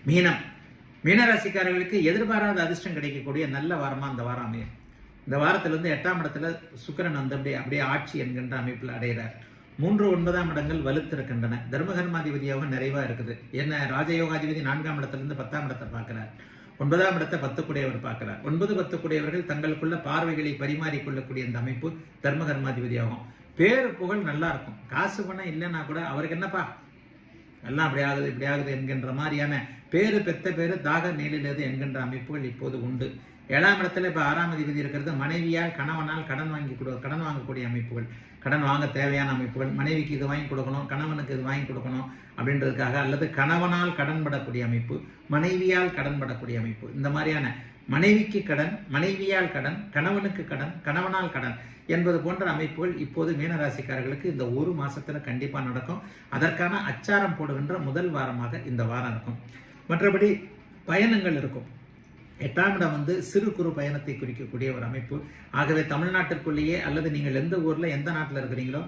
மீனம். மீனராசிக்காரர்களுக்கு எதிர்பாராத அதிர்ஷ்டம் கிடைக்கக்கூடிய நல்ல வாரமா இந்த வாரம் அமையும். இந்த வாரத்திலிருந்து 8ஆம் இடத்துல சுக்கிரன் வந்து அப்படியே ஆட்சி என்கின்ற அமைப்பில் அடைகிறார். 3, 9ஆம் இடங்கள் வலுத்திருக்கின்றன. தர்மகர்மாதிபதியாக நிறைவா இருக்குது. என்ன ராஜயோகாதிபதி 4ஆம் இடத்திலிருந்து 10ஆம் இடத்தை பார்க்கிறார். 9ஆம் இடத்தை 10 கூடையவர் பார்க்கிறார். 9, 10 கூடையவர்கள் தங்களுக்குள்ள பார்வைகளை பரிமாறிக்கொள்ளக்கூடிய இந்த அமைப்பு தர்மகர்மாதிபதியாகும். பேரு புகழ் நல்லா இருக்கும். காசு பணம் இல்லைன்னா கூட அவருக்கு என்னப்பா எல்லாம் அப்படி ஆகுது இப்படி ஆகுது என்கின்ற மாதிரியான பேரு பெத்த பேரு தாக நீளிலது என்கின்ற அமைப்புகள் இப்போது உண்டு. 7ஆம் இடத்துல இப்ப 6ஆம் அதிபதி இருக்கிறது. மனைவியால் கணவனால் கடன் வாங்கக்கூடிய அமைப்புகள், கடன் வாங்க தேவையான அமைப்புகள், மனைவிக்கு இது வாங்கி கொடுக்கணும், கணவனுக்கு இது வாங்கி கொடுக்கணும் அப்படின்றதுக்காக, அல்லது கணவனால் கடன் படக்கூடிய அமைப்பு, மனைவியால் கடன் படக்கூடிய அமைப்பு, இந்த மாதிரியான மனைவிக்கு கடன், மனைவியால் கடன், கணவனுக்கு கடன், கணவனால் கடன் என்பது போன்ற அமைப்புகள் இப்போது மீனராசிக்காரர்களுக்கு இந்த ஒரு மாசத்துல கண்டிப்பா நடக்கும். அதற்கான அச்சாரம் போடுகின்ற முதல் வாரமாக இந்த வாரம் இருக்கும். மற்றபடி பயணங்கள் இருக்கும். 8ஆம் இடம் வந்து சிறு குறு பயணத்தை குறிக்கக்கூடிய ஒரு அமைப்பு. ஆகவே தமிழ்நாட்டிற்குள்ளேயே அல்லது நீங்கள் எந்த ஊர்ல எந்த நாட்டில் இருக்கிறீங்களோ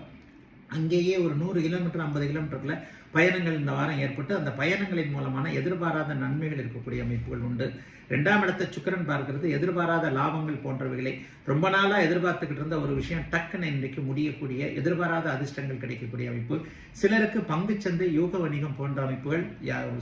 அங்கேயே ஒரு 100 கிலோமீட்டர் 50 கிலோமீட்டருக்குள்ள பயணங்கள் இந்த வாரம் ஏற்பட்டு அந்த பயணங்களின் மூலமான எதிர்பாராத நன்மைகள் இருக்கக்கூடிய அமைப்புகள் உண்டு. 2ஆம் இடத்தை சுக்கிரன் பார்க்கிறது. எதிர்பாராத லாபங்கள் போன்றவைகளை ரொம்ப நாளா எதிர்பார்த்துக்கிட்டு இருந்த ஒரு விஷயம் டக்குன்னு இன்றைக்கு முடியக்கூடிய எதிர்பாராத அதிர்ஷ்டங்கள் கிடைக்கக்கூடிய அமைப்பு. சிலருக்கு பங்குச்சந்தை, யூக வணிகம் போன்ற அமைப்புகள்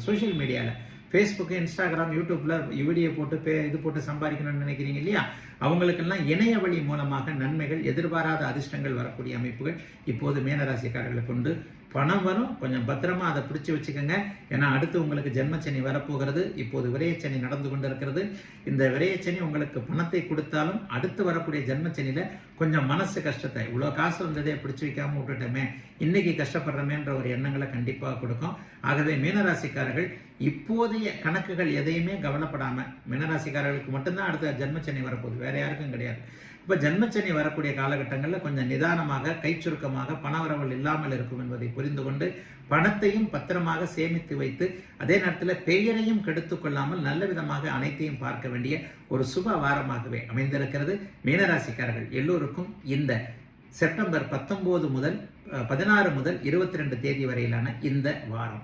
சோசியல் மீடியால ஃபேஸ்புக், இன்ஸ்டாகிராம், யூடியூப்ல வீடியோ போட்டு இது போட்டு சம்பாதிக்கணும்னு நினைக்கிறீங்க இல்லையா, அவங்களுக்கெல்லாம் இணைய வழி மூலமாக நன்மைகள், எதிர்பாராத அதிர்ஷ்டங்கள் வரக்கூடிய அமைப்புகள் இப்போது மீனராசிக்காரர்களுக்கு உண்டு. பணம் வரும், கொஞ்சம் பத்திரமா அதை பிடிச்சு வச்சுக்கோங்க. ஏன்னா அடுத்து உங்களுக்கு ஜென்மச்சனி வரப்போகிறது. இப்போது விரயச்சனி நடந்து கொண்டிருக்கிறது. இந்த விரயச்சனி உங்களுக்கு பணத்தை கொடுத்தாலும் அடுத்து வரக்கூடிய ஜென்மச்சனியில கொஞ்சம் மனசு கஷ்டத்தை, இவ்வளவு காசு வந்ததே பிடிச்சு வைக்காம விட்டுட்டோமே, இன்னைக்கு கஷ்டப்படுறமேன்ற ஒரு எண்ணங்களை கண்டிப்பாக கொடுக்கும். ஆகவே மீனராசிக்காரர்கள் இப்போதைய கணக்குகள் எதையுமே கவலைப்படாம, மீனராசிக்காரர்களுக்கு மட்டும்தான் அடுத்த ஜென்மச்சனி வரப்போகுது, வேற யாருக்கும் கிடையாது. இப்ப ஜென்மச்சனி வரக்கூடிய காலகட்டங்களில் கொஞ்சம் நிதானமாக, கை சுருக்கமாக, பணவரவல் இல்லாமல் இருக்கும் என்பதை புரிந்து கொண்டு பணத்தையும் பத்திரமாக சேமித்து வைத்து அதே நேரத்தில் பெயரையும் கெடுத்துக் கொள்ளாமல் நல்ல விதமாக அனைத்தையும் பார்க்க வேண்டிய ஒரு சுப வாரமாகவே அமைந்திருக்கிறது. மீனராசிக்காரர்கள் எல்லோருக்கும் இந்த செப்டம்பர் 19 முதல் 16 முதல் 22 தேதி வரையிலான இந்த வாரம்